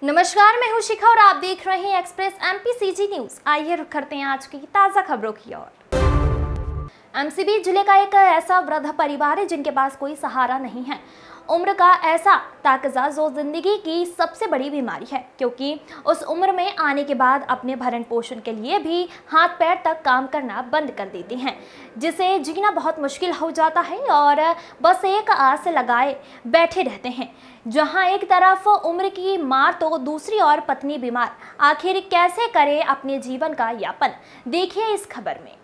नमस्कार, मैं हूं शिखा और आप देख रहे हैं एक्सप्रेस एमपीसीजी न्यूज। आइए रुक करते हैं आज की ताजा खबरों की ओर। एमसीबी जिले का एक ऐसा वृद्ध परिवार है जिनके पास कोई सहारा नहीं है। उम्र का ऐसा ताकजा जो जिंदगी की सबसे बड़ी बीमारी है, क्योंकि उस उम्र में आने के बाद अपने भरण पोषण के लिए भी हाथ पैर तक काम करना बंद कर देते हैं, जिसे जीना बहुत मुश्किल हो जाता है और बस एक आस लगाए बैठे रहते हैं। जहां एक तरफ उम्र की मार तो दूसरी ओर पत्नी बीमार, आखिर कैसे करे अपने जीवन का यापन, देखिए इस खबर में।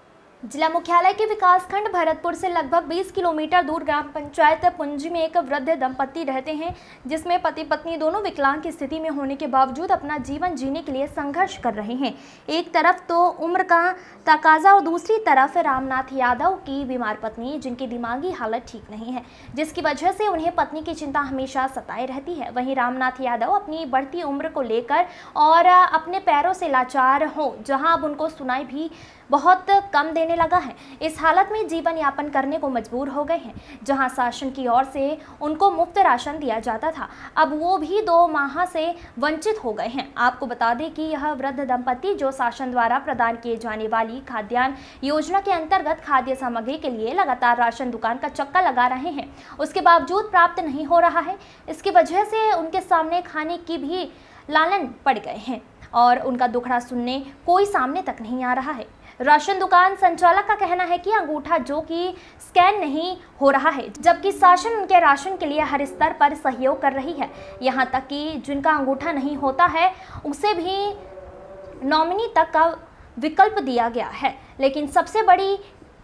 जिला मुख्यालय के विकासखंड भरतपुर से लगभग 20 किलोमीटर दूर ग्राम पंचायत पुंजी में एक वृद्ध दंपति रहते हैं, जिसमें पति पत्नी दोनों विकलांग की स्थिति में होने के बावजूद अपना जीवन जीने के लिए संघर्ष कर रहे हैं। एक तरफ तो उम्र का तकाजा और दूसरी तरफ रामनाथ यादव की बीमार पत्नी, जिनकी दिमागी हालत ठीक नहीं है, जिसकी वजह से उन्हें पत्नी की चिंता हमेशा सताए रहती है। वहीं रामनाथ यादव अपनी बढ़ती उम्र को लेकर और अपने पैरों से लाचार हो, जहां अब उनको सुनाई भी बहुत कम देने लगा है। इस हालत में जीवन यापन करने को मजबूर हो गए हैं। जहां शासन की ओर से उनको मुफ्त राशन दिया जाता था, अब वो भी 2 माह से वंचित हो गए हैं। आपको बता दें कि यह वृद्ध दंपति जो शासन द्वारा प्रदान किए जाने वाली खाद्यान्न योजना के अंतर्गत खाद्य सामग्री के लिए लगातार राशन दुकान का चक्का लगा रहे हैं, उसके बावजूद प्राप्त नहीं हो रहा है। इसकी वजह से उनके सामने खाने की भी लालन पड़ गए हैं और उनका दुखड़ा सुनने कोई सामने तक नहीं आ रहा है। राशन दुकान संचालक का कहना है कि अंगूठा जो कि स्कैन नहीं हो रहा है, जबकि शासन उनके राशन के लिए हर स्तर पर सहयोग कर रही है। यहाँ तक कि जिनका अंगूठा नहीं होता है उसे भी नॉमिनी तक का विकल्प दिया गया है। लेकिन सबसे बड़ी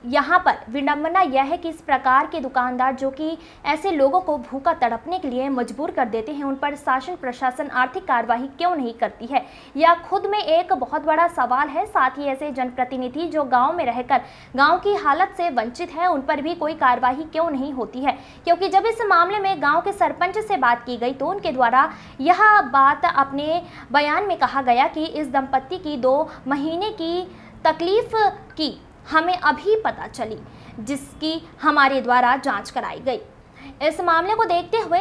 यहाँ पर विडंबना यह है कि इस प्रकार के दुकानदार जो कि ऐसे लोगों को भूखा तड़पने के लिए मजबूर कर देते हैं, उन पर शासन प्रशासन आर्थिक कार्रवाई क्यों नहीं करती है, यह खुद में एक बहुत बड़ा सवाल है। साथ ही ऐसे जनप्रतिनिधि जो गांव में रहकर गांव की हालत से वंचित है, उन पर भी कोई कार्रवाई क्यों नहीं होती है, क्योंकि जब इस मामले में गाँव के सरपंच से बात की गई तो उनके द्वारा यह बात अपने बयान में कहा गया कि इस दंपत्ति की 2 महीने की तकलीफ की हमें अभी पता चली, जिसकी हमारे द्वारा जांच कराई गई। इस मामले को देखते हुए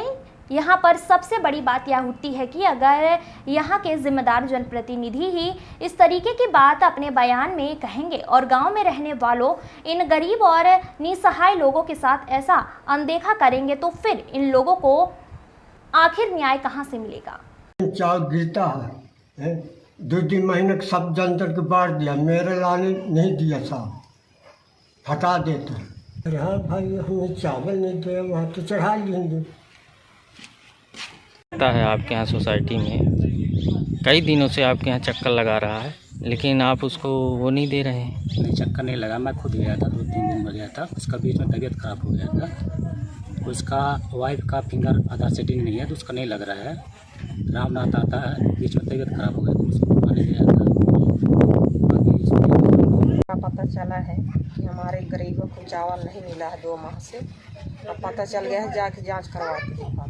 यहाँ पर सबसे बड़ी बात यह उठती है कि अगर यहाँ के जिम्मेदार जनप्रतिनिधि ही इस तरीके की बात अपने बयान में कहेंगे और गांव में रहने वालों इन गरीब और निसहाय लोगों के साथ ऐसा अनदेखा करेंगे, तो फिर इन लोगों को आखिर न्याय कहाँ से मिलेगा। चावल गिरता है 2-3 महीने के सब जंतर के बांट दिया, मेरे लाने नहीं दिया, साहब हटा देते हैं। अरे हाँ भाई, हमें चावल नहीं दिया, वहाँ तो चढ़ा लेंगे। लगता है आपके यहाँ सोसाइटी में कई दिनों से आपके यहाँ चक्कर लगा रहा है, लेकिन आप उसको वो नहीं दे रहे हैं। नहीं, चक्कर नहीं लगा, मैं खुद गया था, 2-3 दिन में गया था। उसका बीच में तबीयत खराब हो गया था, उसका वाइफ का फिंगर आधार सेटिंग नहीं है तो उसका नहीं लग रहा है। रामनाथ आता है, बीच में तबीयत खराब हो गया तो उसको बुलाने गया था। पता चला है कि हमारे गरीबों को चावल नहीं मिला है 2 माह से। अब पता चल गया है, जाके जांच करवा के देखा।